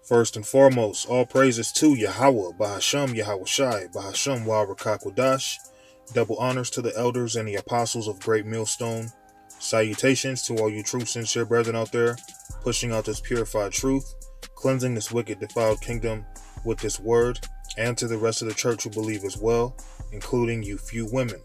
First and foremost, all praises to Yahweh, Bahasham Yahweh Shai, Bahasham Wa Rakakwadash. Double honors to the elders and the apostles of Great Millstone. Salutations to all you true, sincere brethren out there, pushing out this purified truth, cleansing this wicked, defiled kingdom with this word, and to the rest of the church who believe as well, including you few women.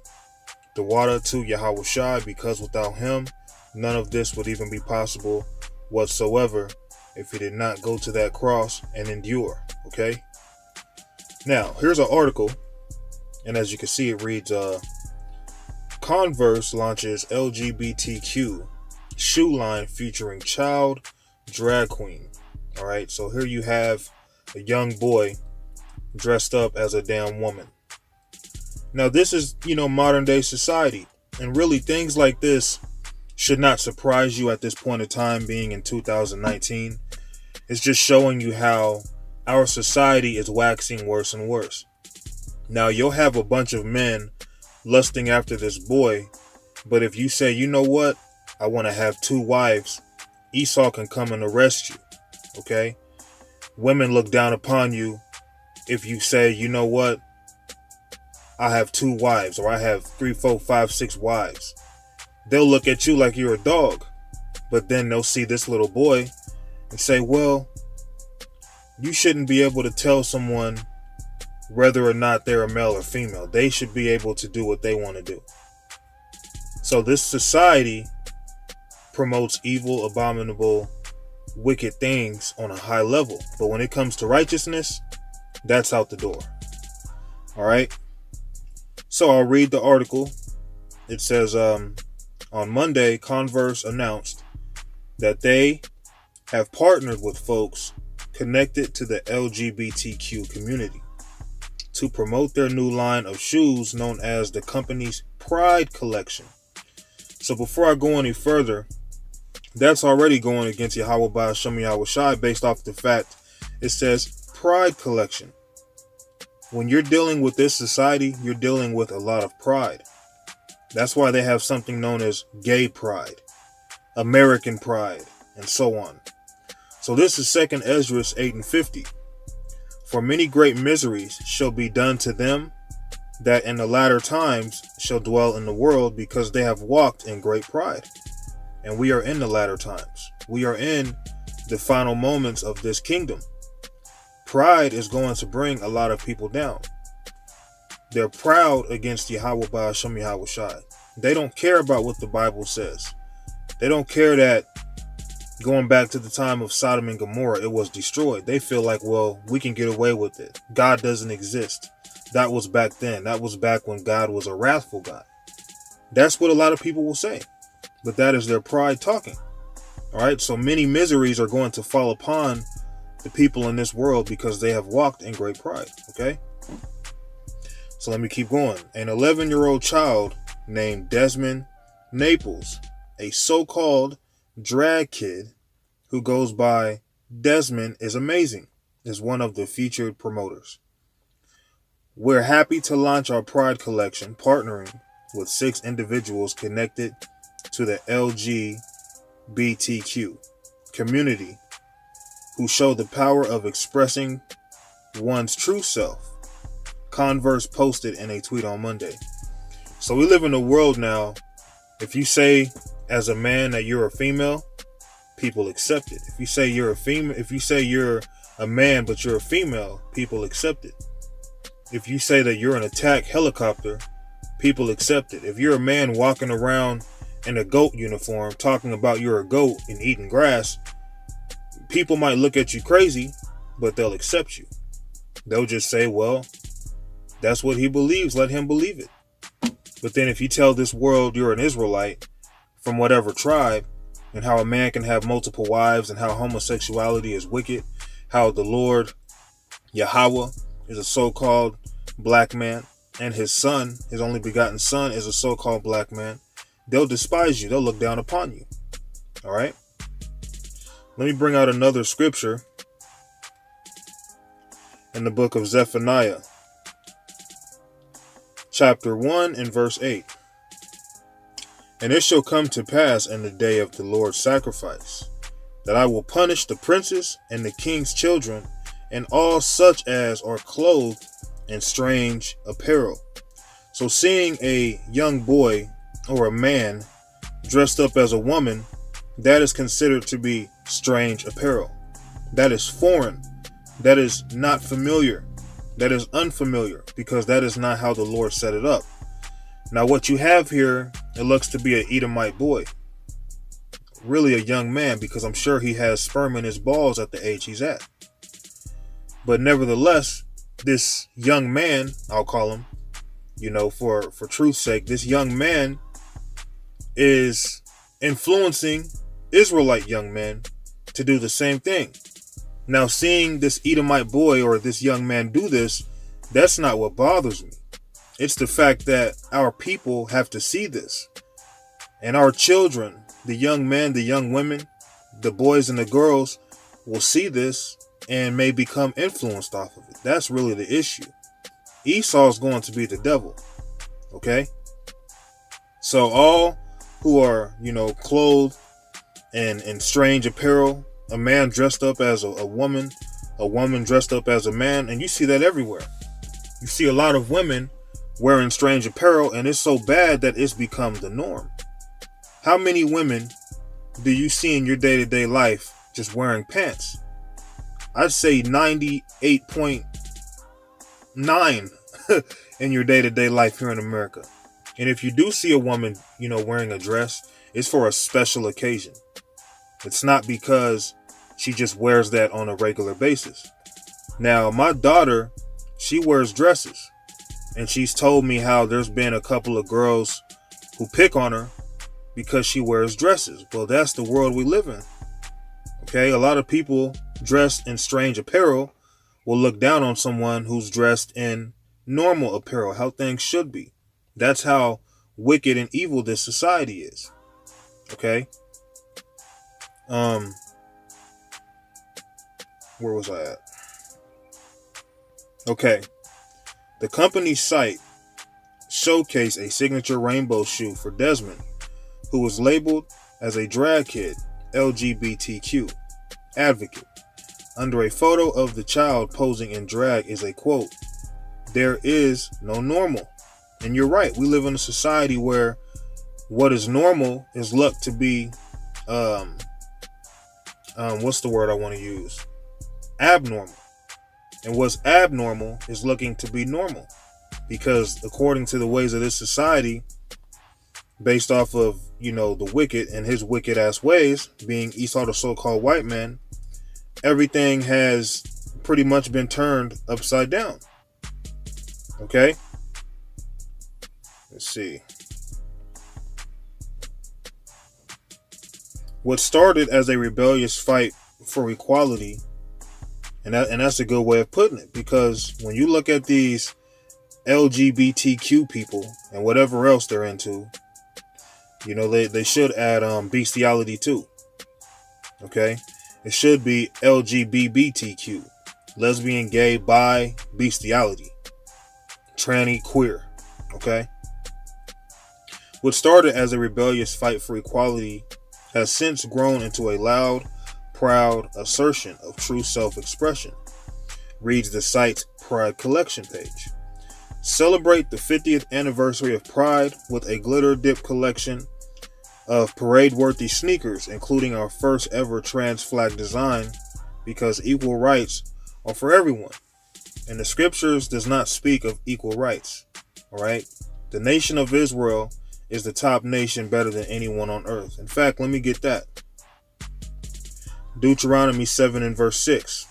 The water to Yahweh Shai, because without him, none of this would even be possible whatsoever if he did not go to that cross and endure. Okay? Now, here's an article, and as you can see, it reads, Converse launches LGBTQ shoe line featuring child drag queen. All right, so here you have a young boy dressed up as a damn woman. Now, this is, modern day society, and really things like this should not surprise you at this point in time, being in 2019. It's just showing you how our society is waxing worse and worse. Now, you'll have a bunch of men lusting after this boy, but if you say, you know what, I want to have two wives, Esau can come and arrest you. Okay? Women look down upon you if you say, you know what, I have two wives, or I have 3, 4, 5, 6 wives. They'll look at you like you're a dog, but then they'll see this little boy and say, well, you shouldn't be able to tell someone whether or not they're a male or female. They should be able to do what they want to do. So this society promotes evil, abominable, wicked things on a high level. But when it comes to righteousness, that's out the door. All right. So I'll read the article. It says, on Monday, Converse announced that they have partnered with folks connected to the LGBTQ community to promote their new line of shoes known as the company's Pride Collection. So before I go any further, that's already going against Yahweh Ba'ashem Yahweh Shai based off the fact it says Pride Collection. When you're dealing with this society, you're dealing with a lot of pride. That's why they have something known as gay pride, American pride, and so on. So this is 2nd Esdras 8:50. For many great miseries shall be done to them that in the latter times shall dwell in the world, because they have walked in great pride. And we are in the latter times. We are in the final moments of this kingdom. Pride is going to bring a lot of people down. They're proud against Yahweh Ba'ashem Yahweh Shai. They don't care about what the Bible says. They don't care that going back to the time of Sodom and Gomorrah, it was destroyed. They feel like, well, we can get away with it. God doesn't exist. That was back then. That was back when God was a wrathful God. That's what a lot of people will say. But that is their pride talking. All right. So many miseries are going to fall upon the people in this world because they have walked in great pride. Okay. So let me keep going. An 11-year-old child named Desmond Naples, a so-called drag kid who goes by Desmond is Amazing, is one of the featured promoters. We're happy to launch our Pride Collection, partnering with 6 individuals connected to the LGBTQ community who show the power of expressing one's true self, Converse posted in a tweet on Monday. So we live in a world now, if you say as a man that you're a female, people accept it. If you say you're a female, if you say you're a man but you're a female, people accept it. If you say that you're an attack helicopter, people accept it. If you're a man walking around in a goat uniform talking about you're a goat and eating grass, people might look at you crazy, but they'll accept you. They'll just say, well, that's what he believes. Let him believe it. But then if you tell this world you're an Israelite from whatever tribe, and how a man can have multiple wives, and how homosexuality is wicked, how the Lord Yahweh is a so-called black man, and his son, his only begotten son, is a so-called black man, they'll despise you. They'll look down upon you. All right. Let me bring out another scripture in the book of Zephaniah, chapter 1 and verse 8. And it shall come to pass in the day of the Lord's sacrifice, that I will punish the princes and the king's children and all such as are clothed in strange apparel. So seeing a young boy or a man dressed up as a woman, that is considered to be strange apparel. That is foreign. That is not familiar. That is unfamiliar, because that is not how the Lord set it up. Now what you have here, it looks to be an Edomite boy. Really a young man, because I'm sure he has sperm in his balls at the age he's at. But nevertheless, this young man, I'll call him, for truth's sake, this young man is influencing Israelite young men to do the same thing. Now, seeing this Edomite boy or this young man do this, that's not what bothers me. It's the fact that our people have to see this. And our children, the young men, the young women, the boys and the girls will see this and may become influenced off of it. That's really the issue. Esau is going to be the devil. Okay? So all who are, clothed in strange apparel, a man dressed up as a woman dressed up as a man, and you see that everywhere. You see a lot of women wearing strange apparel, and it's so bad that it's become the norm. How many women do you see in your day-to-day life just wearing pants? I'd say 98.9 in your day-to-day life here in America. And if you do see a woman, wearing a dress, it's for a special occasion. It's not because she just wears that on a regular basis. Now, my daughter, she wears dresses. And she's told me how there's been a couple of girls who pick on her because she wears dresses. Well, that's the world we live in. Okay, a lot of people dressed in strange apparel will look down on someone who's dressed in normal apparel, how things should be. That's how wicked and evil this society is. Okay? Where was I at? Okay. The company's site showcased a signature rainbow shoe for Desmond, who was labeled as a drag kid, LGBTQ advocate. Under a photo of the child posing in drag is a quote, "There is no normal." And you're right. We live in a society where what is normal is looked to be, what's the word I want to use? Abnormal. And what's abnormal is looking to be normal. Because according to the ways of this society, based off of, the wicked and his wicked ass ways, being Esau, the so-called white man, everything has pretty much been turned upside down. Okay? Let's see. What started as a rebellious fight for equality, and that's a good way of putting it, because when you look at these LGBTQ people and whatever else they're into, they should add bestiality too. Okay? It should be LGBTQ. Lesbian, gay, bi, bestiality. Tranny, queer. Okay? What started as a rebellious fight for equality has since grown into a loud, proud assertion of true self-expression, reads the site's Pride Collection page. Celebrate the 50th anniversary of Pride with a glitter-dip collection of parade-worthy sneakers, including our first ever trans flag design, because equal rights are for everyone. And the scriptures does not speak of equal rights. All right? The nation of Israel is the top nation, better than anyone on earth. In fact, let me get that. Deuteronomy 7 and verse 6.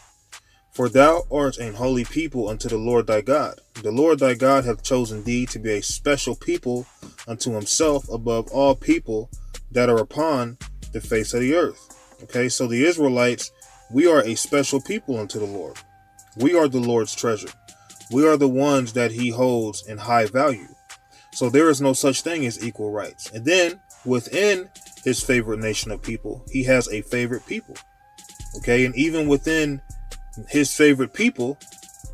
For thou art an holy people unto the Lord thy God. The Lord thy God hath chosen thee to be a special people unto himself above all people that are upon the face of the earth. Okay, so the Israelites, we are a special people unto the Lord. We are the Lord's treasure. We are the ones that he holds in high value. So there is no such thing as equal rights. And then within his favorite nation of people, he has a favorite people. Okay, and even within his favorite people,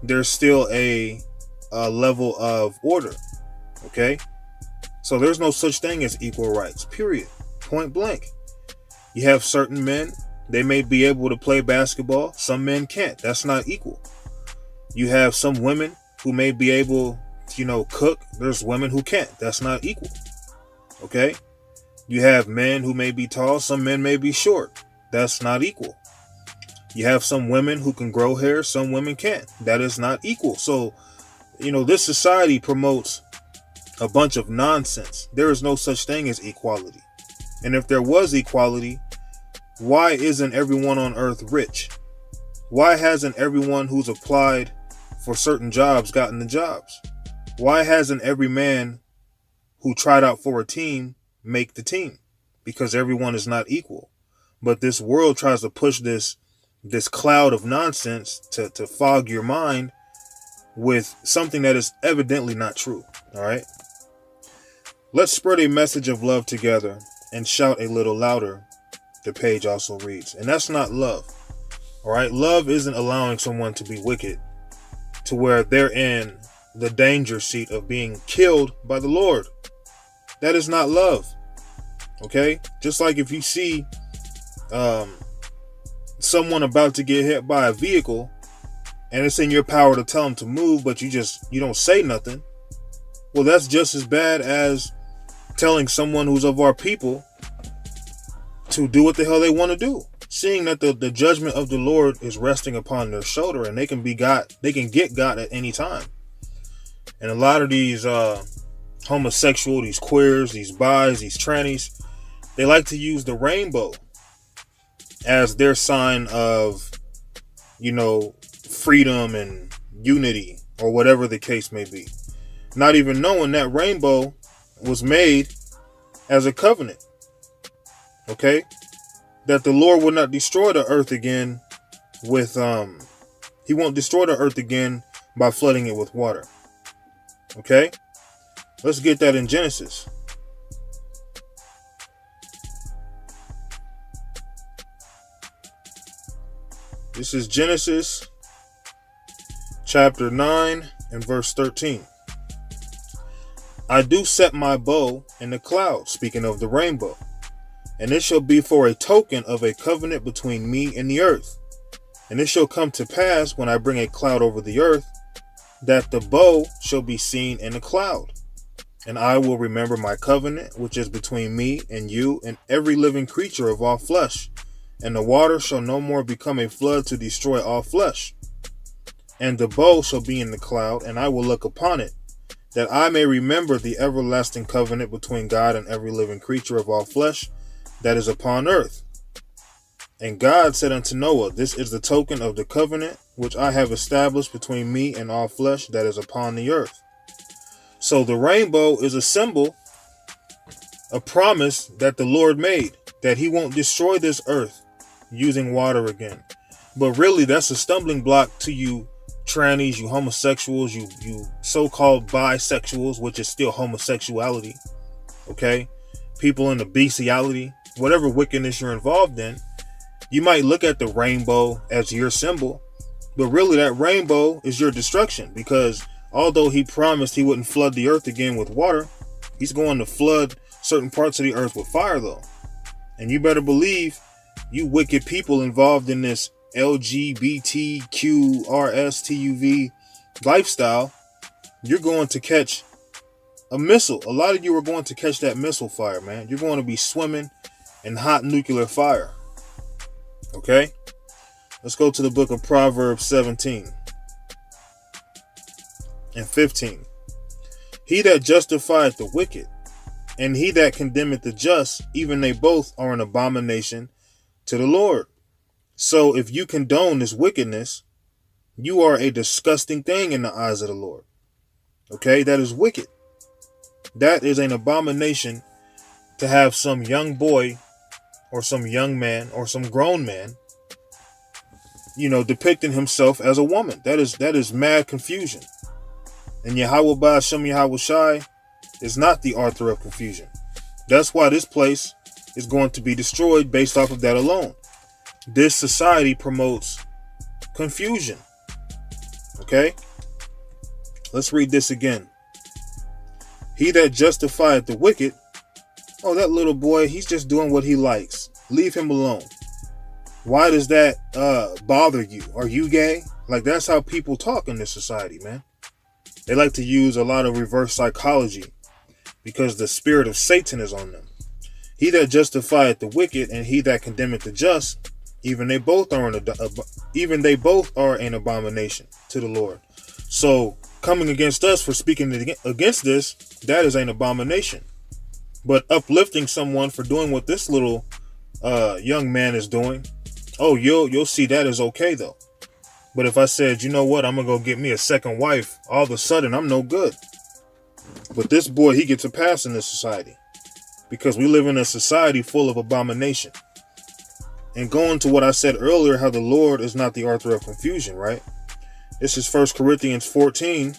there's still a level of order. Okay, so there's no such thing as equal rights, period, point blank. You have certain men They may be able to play basketball. Some men can't. That's not equal. You have some women who may be able to, cook. There's women who can't. That's not equal. Okay? You have men who may be tall. Some men may be short. That's not equal. You have some women who can grow hair. Some women can't. That is not equal. So, this society promotes a bunch of nonsense. There is no such thing as equality. And if there was equality, why isn't everyone on earth rich? Why hasn't everyone who's applied for certain jobs gotten the jobs? Why hasn't every man who tried out for a team make the team? Because everyone is not equal. But this world tries to push this cloud of nonsense to fog your mind with something that is evidently not true. All right. Let's spread a message of love together and shout a little louder, the page also reads. And that's not love. All right. Love isn't allowing someone to be wicked to where they're in the danger seat of being killed by the Lord. That is not love. Okay. Just like if you see someone about to get hit by a vehicle and it's in your power to tell them to move, but you don't say nothing. Well, that's just as bad as telling someone who's of our people to do what the hell they want to do, seeing that the judgment of the Lord is resting upon their shoulder, and they can get got at any time. And a lot of these homosexual, these queers, these bis, these trannies, they like to use the rainbow as their sign of, freedom and unity, or whatever the case may be. Not even knowing that rainbow was made as a covenant. Okay? That the Lord will not destroy the earth again with, he won't destroy the earth again by flooding it with water. Okay? Let's get that in Genesis. This is Genesis chapter 9 and verse 13. I do set my bow in the cloud, speaking of the rainbow, and it shall be for a token of a covenant between me and the earth. And it shall come to pass when I bring a cloud over the earth, that the bow shall be seen in the cloud. And I will remember my covenant, which is between me and you and every living creature of all flesh. And the water shall no more become a flood to destroy all flesh. And the bow shall be in the cloud, and I will look upon it, that I may remember the everlasting covenant between God and every living creature of all flesh that is upon earth. And God said unto Noah, this is the token of the covenant which I have established between me and all flesh that is upon the earth. So the rainbow is a symbol, a promise that the Lord made, that he won't destroy this earth using water again. But really, that's a stumbling block to you trannies, you homosexuals, you so-called bisexuals, which is still homosexuality. Okay? People in the bestiality, whatever wickedness you're involved in, you might look at the rainbow as your symbol, but really that rainbow is your destruction, because although he promised he wouldn't flood the earth again with water, he's going to flood certain parts of the earth with fire though. And you better believe you wicked people involved in this LGBTQ RSTUV lifestyle, you're going to catch a missile. A lot of you are going to catch that missile fire, man. You're going to be swimming in hot nuclear fire. Okay? Let's go to the book of Proverbs 17 and 15. He that justifieth the wicked, and he that condemneth the just, even they both are an abomination to the Lord. So if you condone this wickedness, you are a disgusting thing in the eyes of the Lord. Okay, that is wicked. That is an abomination to have some young boy or some young man or some grown man, depicting himself as a woman. That is mad confusion. And Yahweh Ba'Shem Yahweh Shai is not the author of confusion. That's why this place is going to be destroyed based off of that alone. This society promotes confusion. Okay? Let's read this again. He that justifieth the wicked, oh, that little boy, he's just doing what he likes. Leave him alone. Why does that bother you? Are you gay? Like, that's how people talk in this society, man. They like to use a lot of reverse psychology because the spirit of Satan is on them. He that justifieth the wicked and he that condemneth the just, even they both are an abomination to the Lord. So coming against us for speaking against this, that is an abomination. But uplifting someone for doing what this little young man is doing, oh, you'll see that is okay though. But if I said, you know what, I'm gonna go get me a second wife, all of a sudden I'm no good. But this boy, he gets a pass in this society because we live in a society full of abomination. And going to what I said earlier, how the Lord is not the author of confusion, right? This is 1 Corinthians 14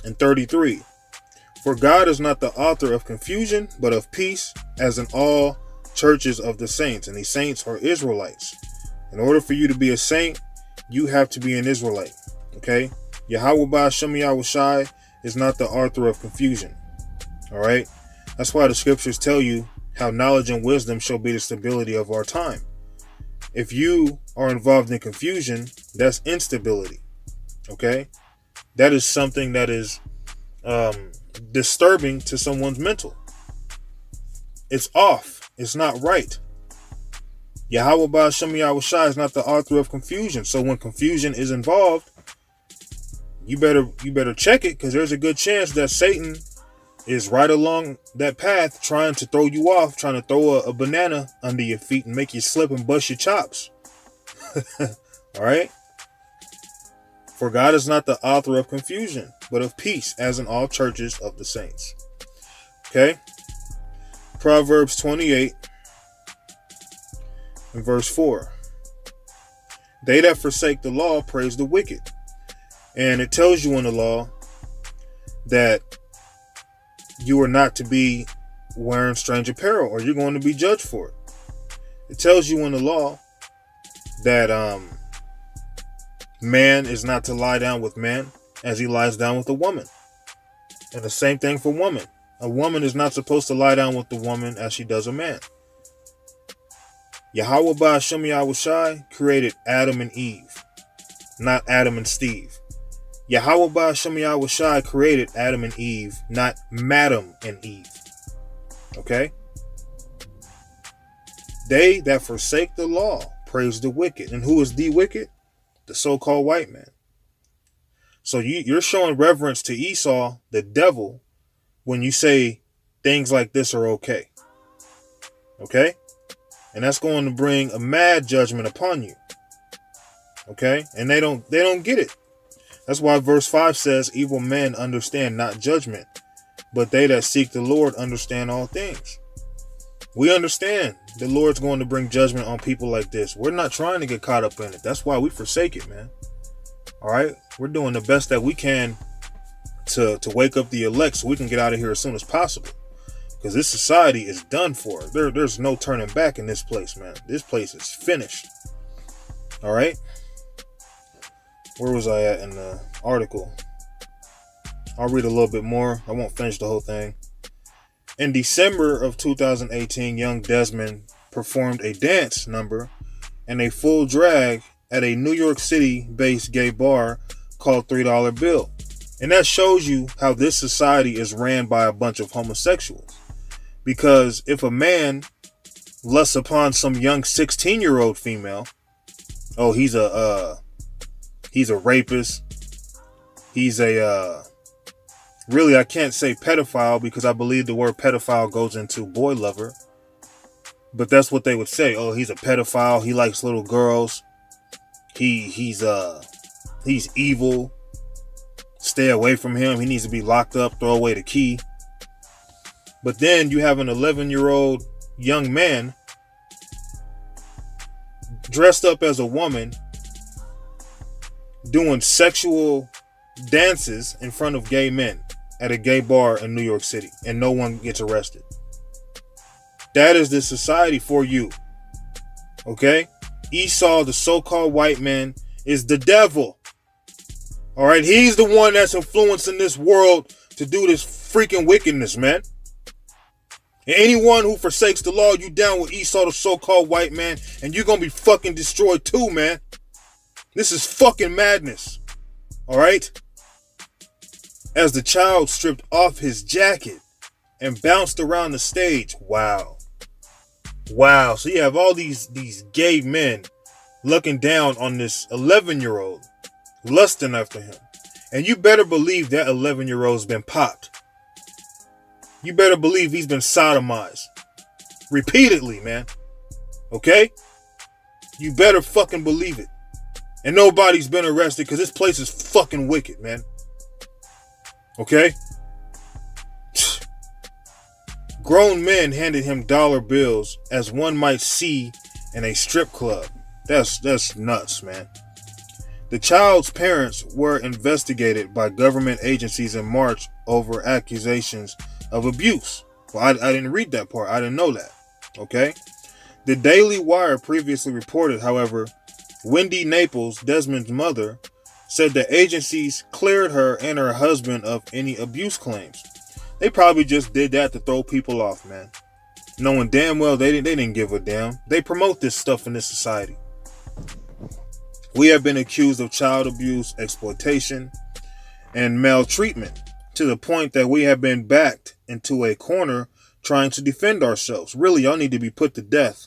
and 33. For God is not the author of confusion, but of peace, as in all churches of the saints. And these saints are Israelites. In order for you to be a saint, you have to be an Israelite. Okay? Yahweh Ba'Shem Yahushai is not the author of confusion. All right? That's why the scriptures tell you how knowledge and wisdom shall be the stability of our time. If you are involved in confusion, that's instability. Okay? That is something that is disturbing to someone's mental. It's off. It's not right. Yahweh Ba'Shem Yahushai is not the author of confusion. So when confusion is involved, you better check it, because there's a good chance that Satan is right along that path trying to throw you off, trying to throw a banana under your feet and make you slip and bust your chops. All right? For God is not the author of confusion, but of peace, as in all churches of the saints. Okay? Proverbs 28 and verse 4. They that forsake the law praise the wicked. And it tells you in the law that you are not to be wearing strange apparel, or you're going to be judged for it. It tells you in the law that man is not to lie down with man as he lies down with a woman. And the same thing for woman. A woman is not supposed to lie down with the woman as she does a man. Yahweh Ba'Shem Yahushai created Adam and Eve, not Adam and Steve. Yahweh Ba'Shem Yahushai created Adam and Eve, not Madam and Eve. Okay? They that forsake the law praise the wicked. And who is the wicked? The so-called white man. So you're showing reverence to Esau, the devil, when you say things like this are okay. Okay? And that's going to bring a mad judgment upon you. Okay? And they don't get it. That's why verse 5 says, evil men understand not judgment, but they that seek the Lord understand all things. We understand the Lord's going to bring judgment on people like this. We're not trying to get caught up in it. That's why we forsake it, man. All right? We're doing the best that we can to wake up the elect so we can get out of here as soon as possible. Because this society is done for. There's no turning back in this place, man. This place is finished. All right? Where was I at in the article? I'll read a little bit more. I won't finish the whole thing. In December of 2018, young Desmond performed a dance number and a full drag at a New York City-based gay bar called $3 Bill. And that shows you how this society is ran by a bunch of homosexuals. Because if a man lusts upon some young 16-year-old female, oh, he's a rapist. He's really, I can't say pedophile because I believe the word pedophile goes into boy lover. But that's what they would say. Oh, he's a pedophile. He likes little girls. He's evil. Stay away from him. He needs to be locked up. Throw away the key. But then you have an 11-year-old young man dressed up as a woman doing sexual dances in front of gay men at a gay bar in New York City, and no one gets arrested. That is the society for you. Okay? Esau, the so-called white man, is the devil. All right? He's the one that's influencing this world to do this freaking wickedness, man. And anyone who forsakes the law, you down with Esau, the so-called white man, and you're going to be fucking destroyed too, man. This is fucking madness. All right? As the child stripped off his jacket and bounced around the stage. Wow. Wow. So you have all these gay men looking down on this 11-year-old, lusting after him. And you better believe that 11-year-old's been popped. You better believe he's been sodomized. Repeatedly, man. Okay? You better fucking believe it. And nobody's been arrested because this place is fucking wicked, man. Okay? Grown men handed him dollar bills as one might see in a strip club. That's nuts, man. The child's parents were investigated by government agencies in March over accusations of abuse. Well, I didn't read that part. I didn't know that. Okay? The Daily Wire previously reported, however, Wendy Naples, Desmond's mother, said the agencies cleared her and her husband of any abuse claims. They probably just did that to throw people off, man. Knowing damn well they didn't give a damn. They promote this stuff in this society. We have been accused of child abuse, exploitation, and maltreatment to the point that we have been backed into a corner trying to defend ourselves. Really, y'all need to be put to death.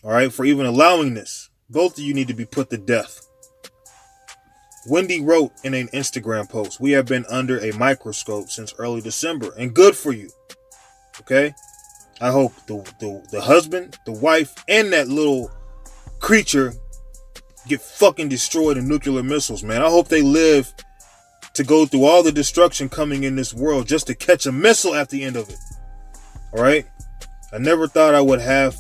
All right, for even allowing this. Both of you need to be put to death. Wendy wrote in an Instagram post, "We have been under a microscope since early December, and good for you." Okay? I hope the husband, the wife, and that little creature get fucking destroyed in nuclear missiles, man. I hope they live to go through all the destruction coming in this world just to catch a missile at the end of it. All right? I never thought I would have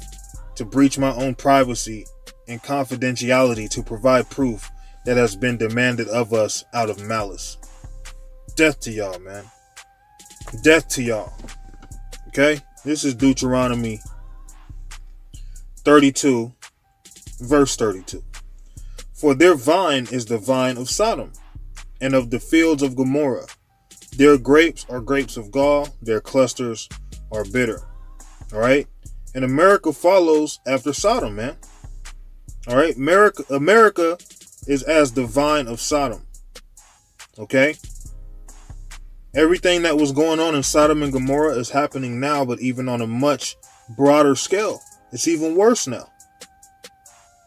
to breach my own privacy and confidentiality to provide proof that has been demanded of us out of malice. Death to y'all, man. Death to y'all. Okay? This is Deuteronomy 32, verse 32. For their vine is the vine of Sodom, and of the fields of Gomorrah. Their grapes are grapes of gall, their clusters are bitter. All right? And America follows after Sodom, man. All right? America is as the vine of Sodom. Okay? Everything that was going on in Sodom and Gomorrah is happening now, but even on a much broader scale. It's even worse now.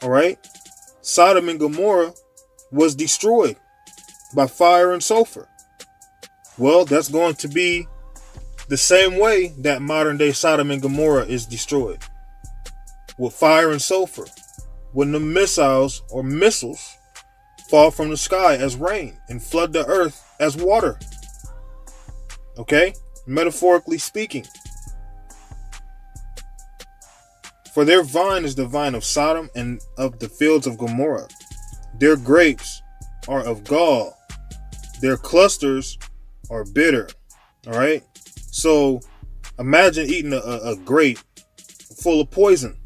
All right? Sodom and Gomorrah was destroyed by fire and sulfur. Well, that's going to be the same way that modern day Sodom and Gomorrah is destroyed. With fire and sulfur. When the missiles fall from the sky as rain and flood the earth as water. Okay? Metaphorically speaking. For their vine is the vine of Sodom and of the fields of Gomorrah. Their grapes are of gall. Their clusters are bitter. All right? So imagine eating a grape full of poison.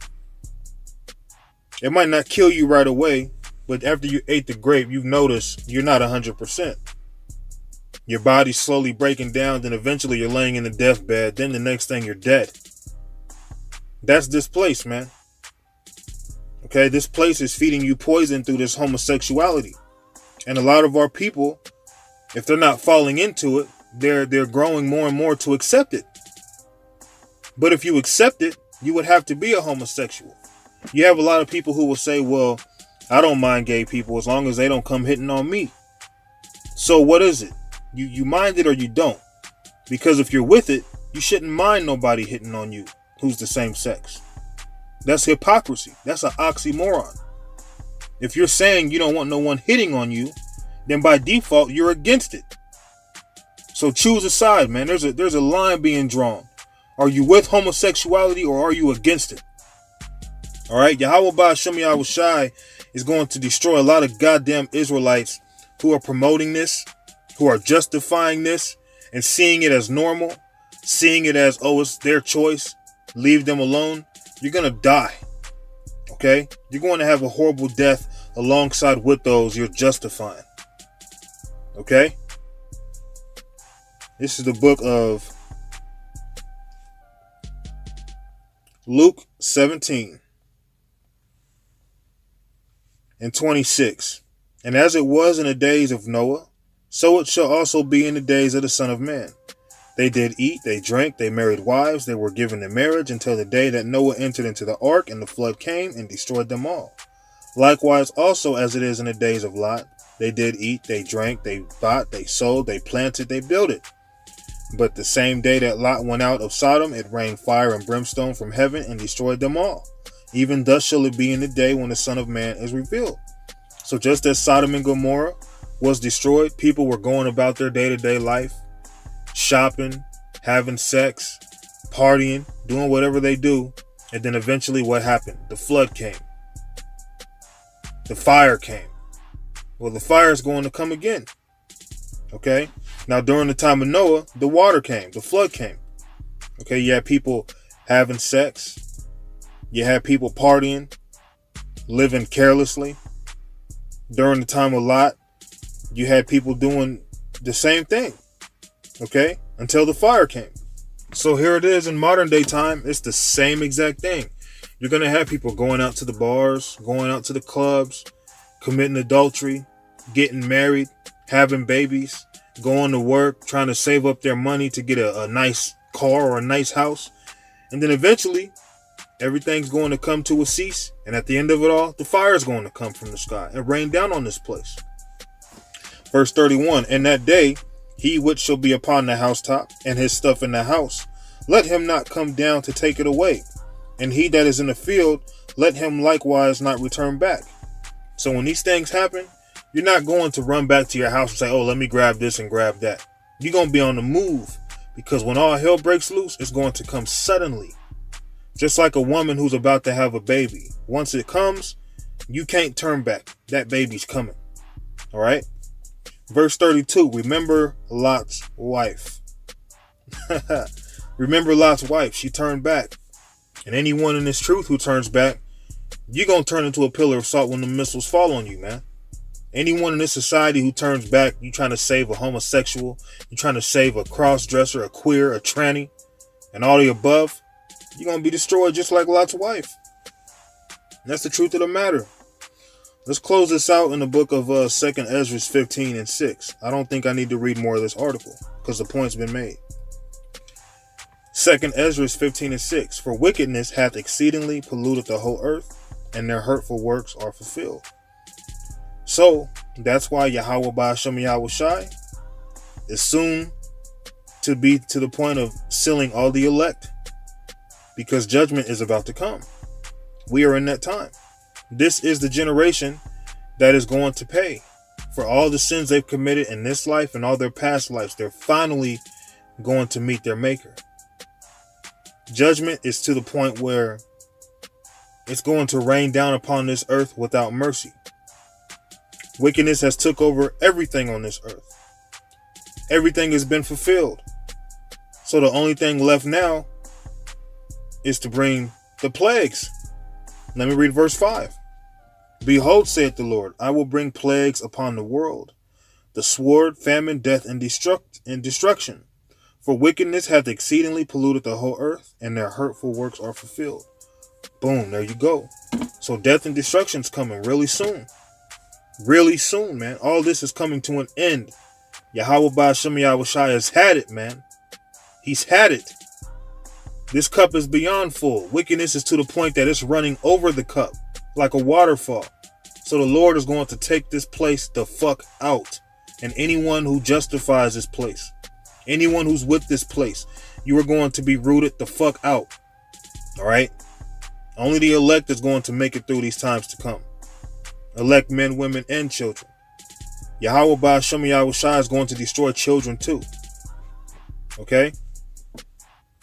It might not kill you right away, but after you ate the grape, you notice you're not 100%. Your body's slowly breaking down, then eventually you're laying in the deathbed. Then the next thing you're dead. That's this place, man. Okay, this place is feeding you poison through this homosexuality. And a lot of our people, if they're not falling into it, they're growing more and more to accept it. But if you accept it, you would have to be a homosexual. You have a lot of people who will say, well, I don't mind gay people as long as they don't come hitting on me. So what is it? You mind it or you don't? Because if you're with it, you shouldn't mind nobody hitting on you who's the same sex. That's hypocrisy. That's an oxymoron. If you're saying you don't want no one hitting on you, then by default, you're against it. So choose a side, man. There's a line being drawn. Are you with homosexuality or are you against it? All right, Yahweh Ba'Shem Yahweh Shai is going to destroy a lot of goddamn Israelites who are promoting this, who are justifying this, and seeing it as normal, seeing it as, oh, it's their choice, leave them alone. You're going to die, okay? You're going to have a horrible death alongside with those you're justifying, okay? This is the book of Luke 17:26. And as it was in the days of Noah, so it shall also be in the days of the Son of Man. They did eat, they drank, they married wives, they were given in marriage until the day that Noah entered into the ark, and the flood came and destroyed them all. Likewise also as it is in the days of Lot, they did eat, they drank, they bought, they sold, they planted, they builded. But the same day that Lot went out of Sodom, it rained fire and brimstone from heaven and destroyed them all. Even thus shall it be in the day when the Son of Man is revealed. So just as Sodom and Gomorrah was destroyed, people were going about their day-to-day life, shopping, having sex, partying, doing whatever they do. And then eventually what happened? The flood came. The fire came. Well, the fire is going to come again. Okay? Now, during the time of Noah, the water came. The flood came. Okay? You had people having sex. You had people partying, living carelessly. During the time of Lot, you had people doing the same thing. Okay? Until the fire came. So here it is in modern day time. It's the same exact thing. You're going to have people going out to the bars, going out to the clubs, committing adultery, getting married, having babies, going to work, trying to save up their money to get a nice car or a nice house. And then eventually, everything's going to come to a cease. And at the end of it all, the fire is going to come from the sky and rain down on this place. Verse 31, and that day, he which shall be upon the housetop, and his stuff in the house, let him not come down to take it away. And he that is in the field, let him likewise not return back. So when these things happen, you're not going to run back to your house and say, oh, let me grab this and grab that. You're going to be on the move, because when all hell breaks loose, it's going to come suddenly. Just like a woman who's about to have a baby. Once it comes, you can't turn back. That baby's coming. All right. Verse 32, remember Lot's wife. Remember Lot's wife. She turned back. And anyone in this truth who turns back, you're going to turn into a pillar of salt when the missiles fall on you, man. Anyone in this society who turns back, you trying to save a homosexual, you trying to save a cross-dresser, a queer, a tranny, and all the above, you're going to be destroyed just like Lot's wife. And that's the truth of the matter. Let's close this out in the book of 2 Ezra 15:6. I don't think I need to read more of this article because the point's been made. 2 Ezra 15:6. For wickedness hath exceedingly polluted the whole earth, and their hurtful works are fulfilled. So that's why Yahweh Ba'ashem Yahweh Shai is soon to be to the point of sealing all the elect, because judgment is about to come. We are in that time. This is the generation that is going to pay for all the sins they've committed in this life and all their past lives. They're finally going to meet their maker. Judgment is to the point where it's going to rain down upon this earth without mercy. Wickedness has took over everything on this earth. Everything has been fulfilled. So the only thing left now is to bring the plagues. Let me read verse 5. Behold, saith the Lord, I will bring plagues upon the world, the sword, famine, death, and destruction. For wickedness hath exceedingly polluted the whole earth, and their hurtful works are fulfilled. Boom, there you go. So death and destruction's coming really soon. Really soon, man. All this is coming to an end. Yahweh Ba'ashem Yahweh Shai has had it, man. He's had it. This cup is beyond full. Wickedness is to the point that it's running over the cup like a waterfall. So the Lord is going to take this place the fuck out. And anyone who justifies this place, anyone who's with this place, you are going to be rooted the fuck out. All right? Only the elect is going to make it through these times to come. Elect men, women, and children. Yahweh Ba'ashem Yahweh Shai is going to destroy children too. Okay?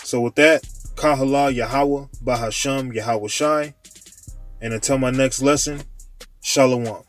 So with that, Kahala Yahweh Ba'ashem Yahweh Shai. And until my next lesson, Shalom.